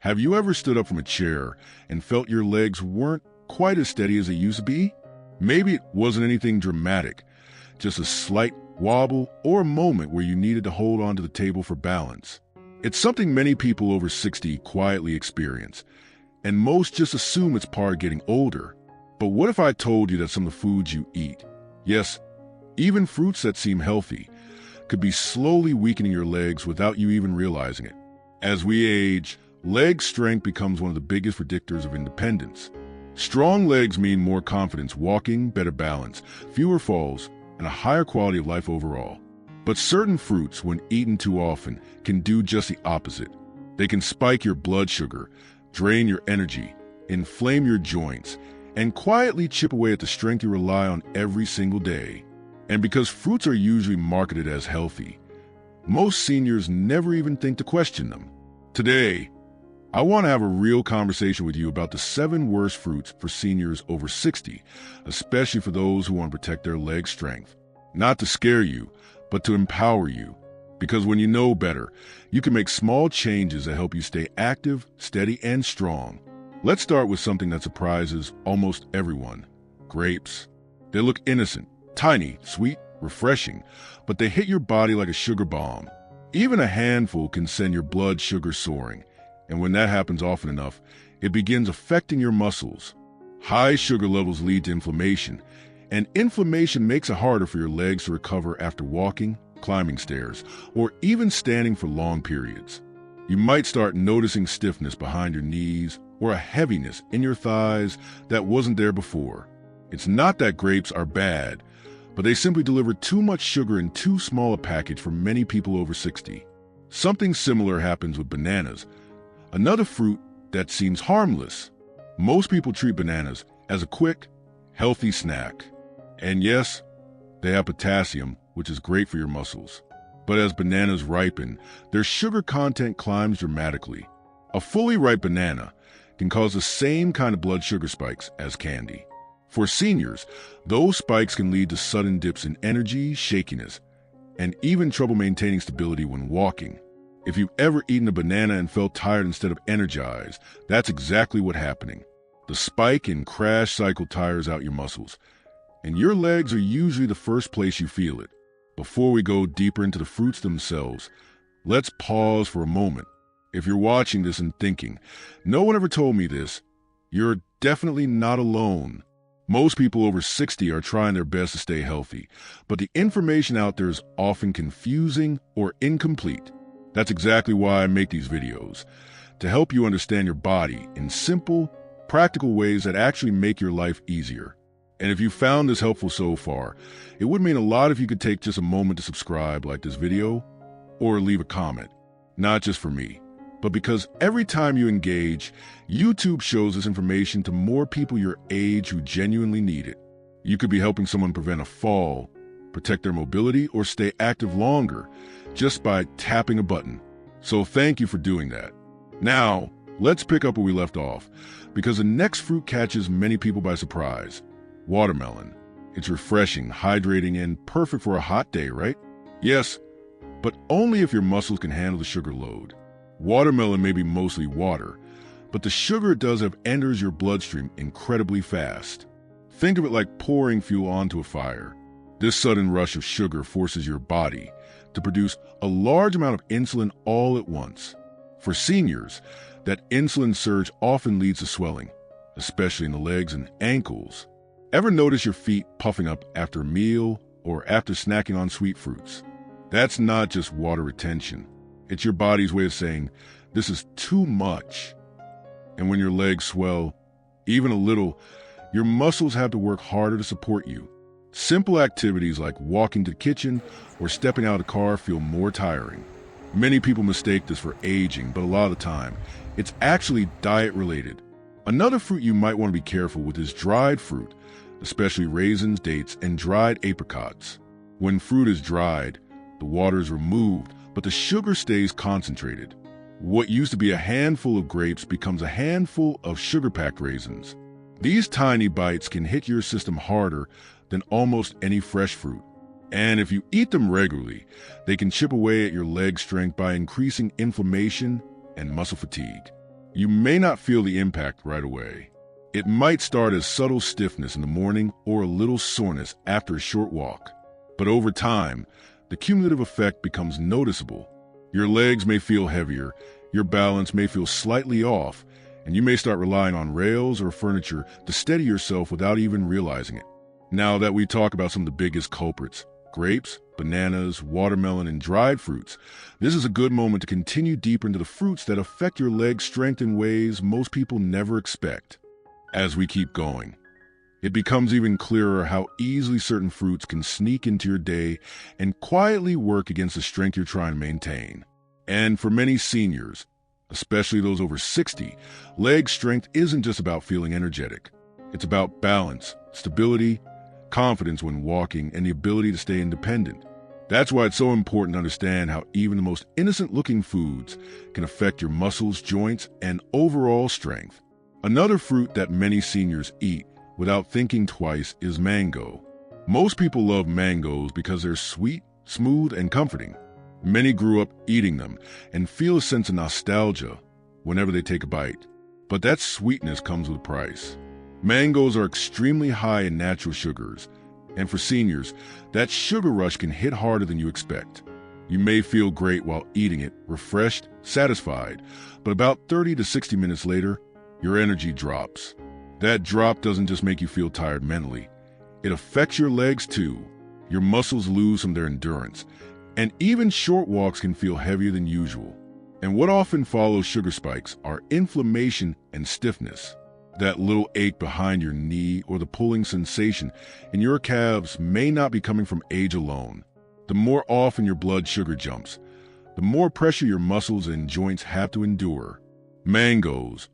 Have you ever stood up from a chair and felt your legs weren't quite as steady as they used to be? Maybe it wasn't anything dramatic, just a slight wobble or a moment where you needed to hold onto the table for balance. It's something many people over 60 quietly experience, and most just assume it's part of getting older. But what if I told you that some of the foods you eat, yes, even fruits that seem healthy, could be slowly weakening your legs without you even realizing it? As we age, leg strength becomes one of the biggest predictors of independence. Strong legs mean more confidence walking, better balance, fewer falls, and a higher quality of life overall. But certain fruits, when eaten too often, can do just the opposite. They can spike your blood sugar, drain your energy, inflame your joints, and quietly chip away at the strength you rely on every single day. And because fruits are usually marketed as healthy, most seniors never even think to question them. Today, I want to have a real conversation with you about the 7 worst fruits for seniors over 60, especially for those who want to protect their leg strength. Not to scare you, but to empower you. Because when you know better, you can make small changes that help you stay active, steady, and strong. Let's start with something that surprises almost everyone: grapes. They look innocent, tiny, sweet, refreshing, but they hit your body like a sugar bomb. Even a handful can send your blood sugar soaring. And when that happens often enough, it begins affecting your muscles. High sugar levels lead to inflammation, and inflammation makes it harder for your legs to recover after walking, climbing stairs, or even standing for long periods. You might start noticing stiffness behind your knees or a heaviness in your thighs that wasn't there before. It's not that grapes are bad, but they simply deliver too much sugar in too small a package for many people over 60. Something similar happens with bananas, another fruit that seems harmless. Most people treat bananas as a quick, healthy snack. And yes, they have potassium, which is great for your muscles. But as bananas ripen, their sugar content climbs dramatically. A fully ripe banana can cause the same kind of blood sugar spikes as candy. For seniors, those spikes can lead to sudden dips in energy, shakiness, and even trouble maintaining stability when walking. If you've ever eaten a banana and felt tired instead of energized, that's exactly what's happening. The spike and crash cycle tires out your muscles, and your legs are usually the first place you feel it. Before we go deeper into the fruits themselves, let's pause for a moment. If you're watching this and thinking, "No one ever told me this," you're definitely not alone. Most people over 60 are trying their best to stay healthy, but the information out there is often confusing or incomplete. That's exactly why I make these videos, to help you understand your body in simple, practical ways that actually make your life easier. And if you found this helpful so far, it would mean a lot if you could take just a moment to subscribe, like this video, or leave a comment. Not just for me, but because every time you engage, YouTube shows this information to more people your age who genuinely need it. You could be helping someone prevent a fall, protect their mobility, or stay active longer just by tapping a button. So thank you for doing that. Now, let's pick up where we left off, because the next fruit catches many people by surprise: watermelon. It's refreshing, hydrating, and perfect for a hot day, right? Yes, but only if your muscles can handle the sugar load. Watermelon may be mostly water, but the sugar it does have enters your bloodstream incredibly fast. Think of it like pouring fuel onto a fire. This sudden rush of sugar forces your body to produce a large amount of insulin all at once. For seniors, that insulin surge often leads to swelling, especially in the legs and ankles. Ever notice your feet puffing up after a meal or after snacking on sweet fruits? That's not just water retention. It's your body's way of saying, "This is too much." And when your legs swell, even a little, your muscles have to work harder to support you. Simple activities like walking to the kitchen or stepping out of the car feel more tiring. Many people mistake this for aging, but a lot of the time, it's actually diet-related. Another fruit you might want to be careful with is dried fruit, especially raisins, dates, and dried apricots. When fruit is dried, the water is removed, but the sugar stays concentrated. What used to be a handful of grapes becomes a handful of sugar-packed raisins. These tiny bites can hit your system harder than almost any fresh fruit. And if you eat them regularly, they can chip away at your leg strength by increasing inflammation and muscle fatigue. You may not feel the impact right away. It might start as subtle stiffness in the morning or a little soreness after a short walk. But over time, the cumulative effect becomes noticeable. Your legs may feel heavier, your balance may feel slightly off, and you may start relying on rails or furniture to steady yourself without even realizing it. Now that we talk about some of the biggest culprits, grapes, bananas, watermelon, and dried fruits, this is a good moment to continue deeper into the fruits that affect your leg strength in ways most people never expect. As we keep going, it becomes even clearer how easily certain fruits can sneak into your day and quietly work against the strength you're trying to maintain. And for many seniors, especially those over 60, leg strength isn't just about feeling energetic. It's about balance, stability, confidence when walking, and the ability to stay independent. That's why it's so important to understand how even the most innocent-looking foods can affect your muscles, joints, and overall strength. Another fruit that many seniors eat without thinking twice is mango. Most people love mangoes because they're sweet, smooth, and comforting. Many grew up eating them and feel a sense of nostalgia whenever they take a bite. But that sweetness comes with a price. Mangoes are extremely high in natural sugars, and for seniors, that sugar rush can hit harder than you expect. You may feel great while eating it, refreshed, satisfied, but about 30 to 60 minutes later, your energy drops. That drop doesn't just make you feel tired mentally. It affects your legs too. Your muscles lose some of their endurance, and even short walks can feel heavier than usual. And what often follows sugar spikes are inflammation and stiffness. That little ache behind your knee or the pulling sensation in your calves may not be coming from age alone. The more often your blood sugar jumps, the more pressure your muscles and joints have to endure. Mangoes,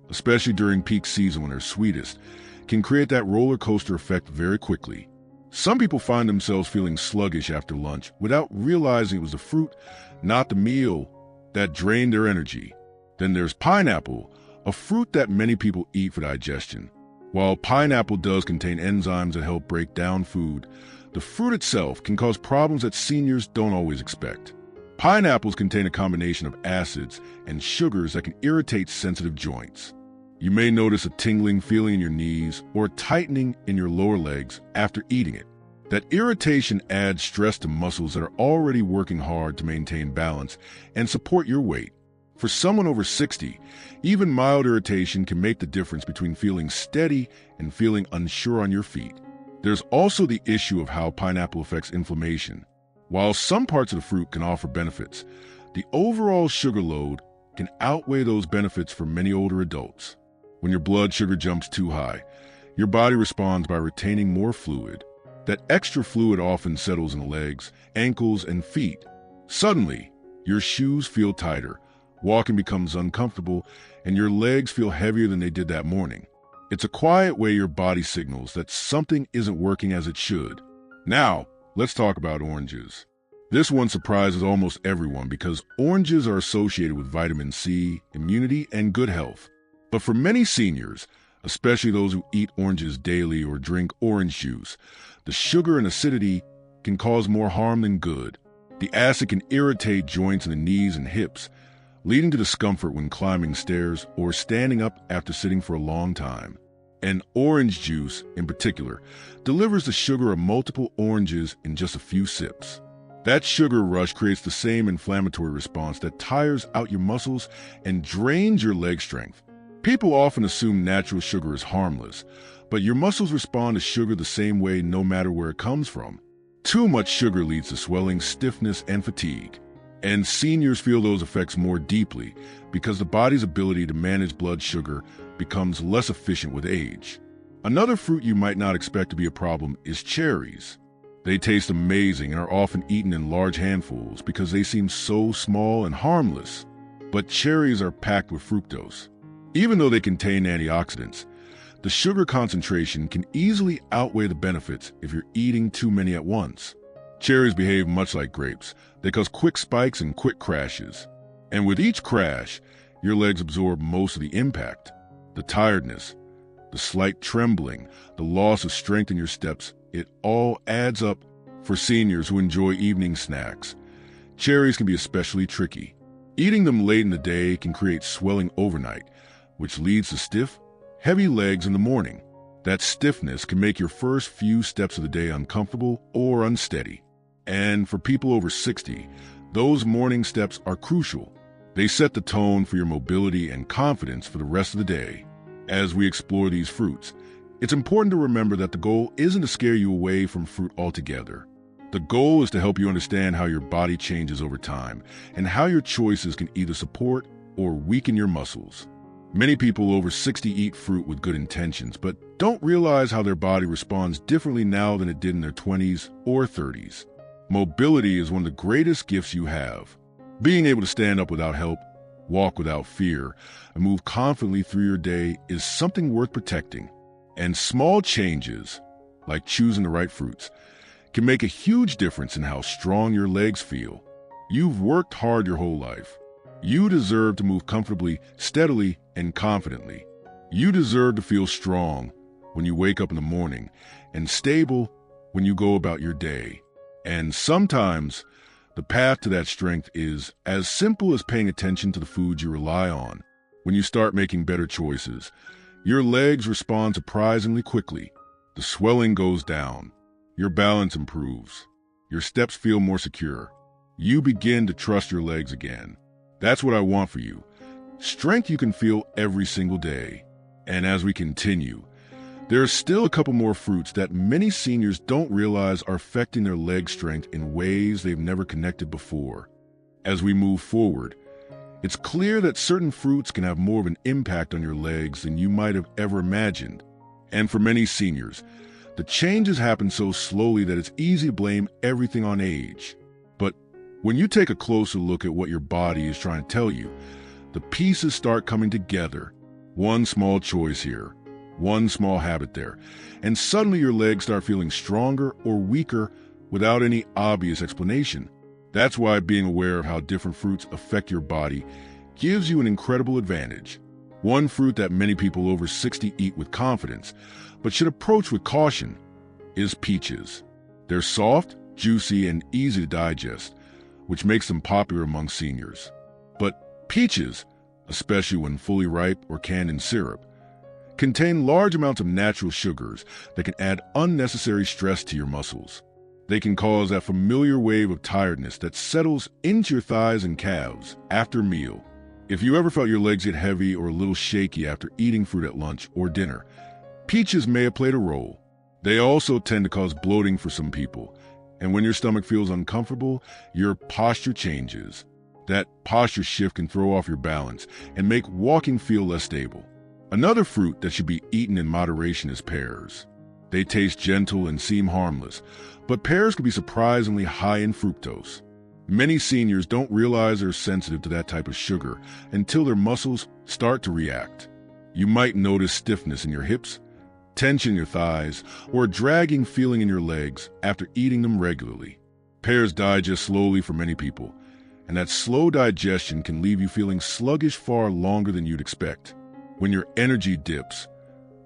especially during peak season when they're sweetest, can create that roller coaster effect very quickly. Some people find themselves feeling sluggish after lunch without realizing it was the fruit, not the meal, that drained their energy. Then there's pineapple, a fruit that many people eat for digestion. While pineapple does contain enzymes that help break down food, the fruit itself can cause problems that seniors don't always expect. Pineapples contain a combination of acids and sugars that can irritate sensitive joints. You may notice a tingling feeling in your knees or a tightening in your lower legs after eating it. That irritation adds stress to muscles that are already working hard to maintain balance and support your weight. For someone over 60, even mild irritation can make the difference between feeling steady and feeling unsure on your feet. There's also the issue of how pineapple affects inflammation. While some parts of the fruit can offer benefits, the overall sugar load can outweigh those benefits for many older adults. When your blood sugar jumps too high, your body responds by retaining more fluid. That extra fluid often settles in the legs, ankles, and feet. Suddenly, your shoes feel tighter, walking becomes uncomfortable, and your legs feel heavier than they did that morning. It's a quiet way your body signals that something isn't working as it should. Now, let's talk about oranges. This one surprises almost everyone because oranges are associated with vitamin C, immunity, and good health. But for many seniors, especially those who eat oranges daily or drink orange juice, the sugar and acidity can cause more harm than good. The acid can irritate joints in the knees and hips, leading to discomfort when climbing stairs or standing up after sitting for a long time. And orange juice, in particular, delivers the sugar of multiple oranges in just a few sips. That sugar rush creates the same inflammatory response that tires out your muscles and drains your leg strength. People often assume natural sugar is harmless, but your muscles respond to sugar the same way no matter where it comes from. Too much sugar leads to swelling, stiffness, and fatigue. And seniors feel those effects more deeply because the body's ability to manage blood sugar becomes less efficient with age. Another fruit you might not expect to be a problem is cherries. They taste amazing and are often eaten in large handfuls because they seem so small and harmless. But cherries are packed with fructose. Even though they contain antioxidants, the sugar concentration can easily outweigh the benefits if you're eating too many at once. Cherries behave much like grapes. They cause quick spikes and quick crashes. And with each crash, your legs absorb most of the impact. The tiredness, the slight trembling, the loss of strength in your steps, it all adds up. For seniors who enjoy evening snacks, cherries can be especially tricky. Eating them late in the day can create swelling overnight, which leads to stiff, heavy legs in the morning. That stiffness can make your first few steps of the day uncomfortable or unsteady. And for people over 60, those morning steps are crucial. They set the tone for your mobility and confidence for the rest of the day. As we explore these fruits, it's important to remember that the goal isn't to scare you away from fruit altogether. The goal is to help you understand how your body changes over time and how your choices can either support or weaken your muscles. Many people over 60 eat fruit with good intentions, but don't realize how their body responds differently now than it did in their 20s or 30s. Mobility is one of the greatest gifts you have. Being able to stand up without help, walk without fear, and move confidently through your day is something worth protecting. And small changes, like choosing the right fruits, can make a huge difference in how strong your legs feel. You've worked hard your whole life. You deserve to move comfortably, steadily, and confidently. You deserve to feel strong when you wake up in the morning and stable when you go about your day. And sometimes the path to that strength is as simple as paying attention to the foods you rely on. When you start making better choices, your legs respond surprisingly quickly. The swelling goes down. Your balance improves. Your steps feel more secure. You begin to trust your legs again. That's what I want for you. Strength you can feel every single day. And as we continue, there are still a couple more fruits that many seniors don't realize are affecting their leg strength in ways they've never connected before. As we move forward, it's clear that certain fruits can have more of an impact on your legs than you might have ever imagined. And for many seniors, the changes happen so slowly that it's easy to blame everything on age. But when you take a closer look at what your body is trying to tell you, the pieces start coming together. One small choice here, one small habit there, and suddenly your legs start feeling stronger or weaker without any obvious explanation. That's why being aware of how different fruits affect your body gives you an incredible advantage. One fruit that many people over 60 eat with confidence, but should approach with caution, is peaches. They're soft, juicy, and easy to digest, which makes them popular among seniors. But peaches, especially when fully ripe or canned in syrup, contain large amounts of natural sugars that can add unnecessary stress to your muscles. They can cause that familiar wave of tiredness that settles into your thighs and calves after a meal. If you ever felt your legs get heavy or a little shaky after eating fruit at lunch or dinner, peaches may have played a role. They also tend to cause bloating for some people, and when your stomach feels uncomfortable, your posture changes. That posture shift can throw off your balance and make walking feel less stable. Another fruit that should be eaten in moderation is pears. They taste gentle and seem harmless, but pears can be surprisingly high in fructose. Many seniors don't realize they're sensitive to that type of sugar until their muscles start to react. You might notice stiffness in your hips, tension in your thighs, or a dragging feeling in your legs after eating them regularly. Pears digest slowly for many people, and that slow digestion can leave you feeling sluggish far longer than you'd expect. When your energy dips,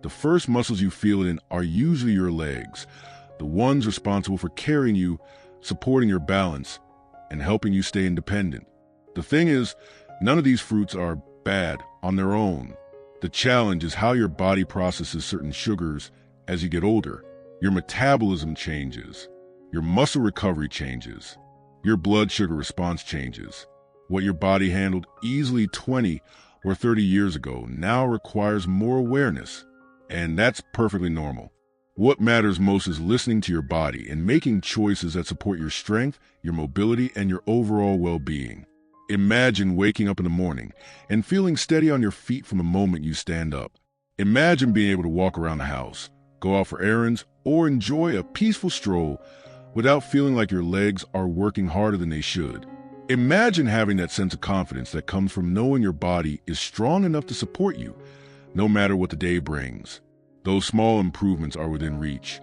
the first muscles you feel it in are usually your legs, the ones responsible for carrying you, supporting your balance, and helping you stay independent. The thing is, none of these fruits are bad on their own. The challenge is how your body processes certain sugars as you get older. Your metabolism changes. Your muscle recovery changes. Your blood sugar response changes. What your body handled easily 20 or 30 years ago now requires more awareness, and that's perfectly normal. What matters most is listening to your body and making choices that support your strength, your mobility, and your overall well-being. Imagine waking up in the morning and feeling steady on your feet from the moment you stand up. Imagine being able to walk around the house, go out for errands, or enjoy a peaceful stroll without feeling like your legs are working harder than they should. Imagine having that sense of confidence that comes from knowing your body is strong enough to support you, no matter what the day brings. Those small improvements are within reach,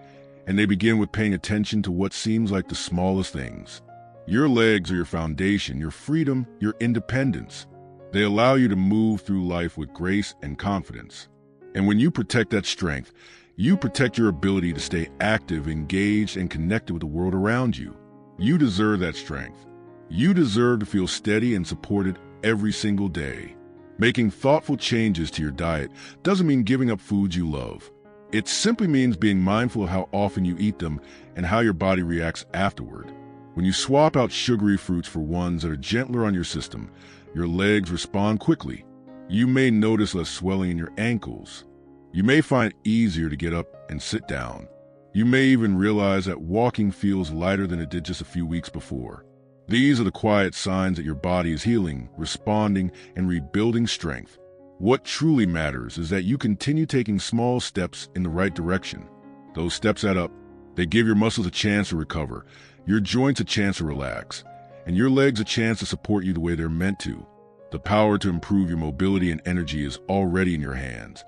and they begin with paying attention to what seems like the smallest things. Your legs are your foundation, your freedom, your independence. They allow you to move through life with grace and confidence. And when you protect that strength, you protect your ability to stay active, engaged, and connected with the world around you. You deserve that strength. You deserve to feel steady and supported every single day. Making thoughtful changes to your diet doesn't mean giving up foods you love. It simply means being mindful of how often you eat them and how your body reacts afterward. When you swap out sugary fruits for ones that are gentler on your system, your legs respond quickly. You may notice less swelling in your ankles. You may find it easier to get up and sit down. You may even realize that walking feels lighter than it did just a few weeks before. These are the quiet signs that your body is healing, responding, and rebuilding strength. What truly matters is that you continue taking small steps in the right direction. Those steps add up. They give your muscles a chance to recover, your joints a chance to relax, and your legs a chance to support you the way they're meant to. The power to improve your mobility and energy is already in your hands,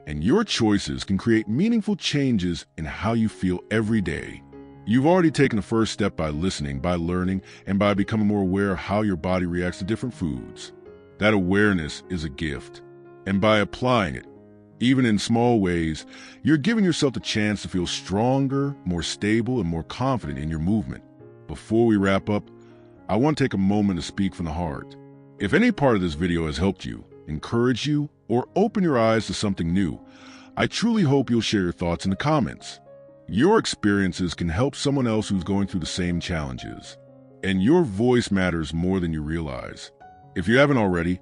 and your choices can create meaningful changes in how you feel every day. You've already taken the first step by listening, by learning, and by becoming more aware of how your body reacts to different foods. That awareness is a gift, and by applying it, even in small ways, you're giving yourself the chance to feel stronger, more stable, and more confident in your movement. Before we wrap up, I want to take a moment to speak from the heart. If any part of this video has helped you, encouraged you, or opened your eyes to something new, I truly hope you'll share your thoughts in the comments. Your experiences can help someone else who's going through the same challenges, and your voice matters more than you realize. If you haven't already,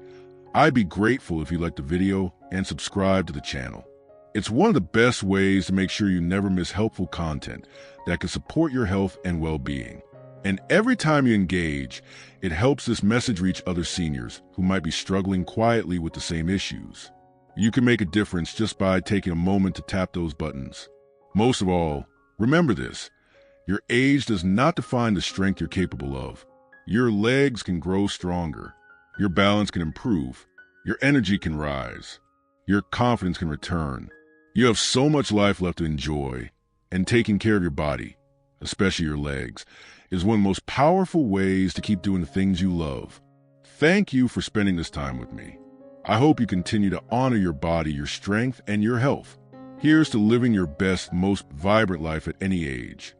I'd be grateful if you liked the video and subscribe to the channel. It's one of the best ways to make sure you never miss helpful content that can support your health and well-being. And every time you engage, it helps this message reach other seniors who might be struggling quietly with the same issues. You can make a difference just by taking a moment to tap those buttons. Most of all, remember this: your age does not define the strength you're capable of. Your legs can grow stronger, your balance can improve, your energy can rise, your confidence can return. You have so much life left to enjoy, and taking care of your body, especially your legs, is one of the most powerful ways to keep doing the things you love. Thank you for spending this time with me. I hope you continue to honor your body, your strength, and your health. Here's to living your best, most vibrant life at any age.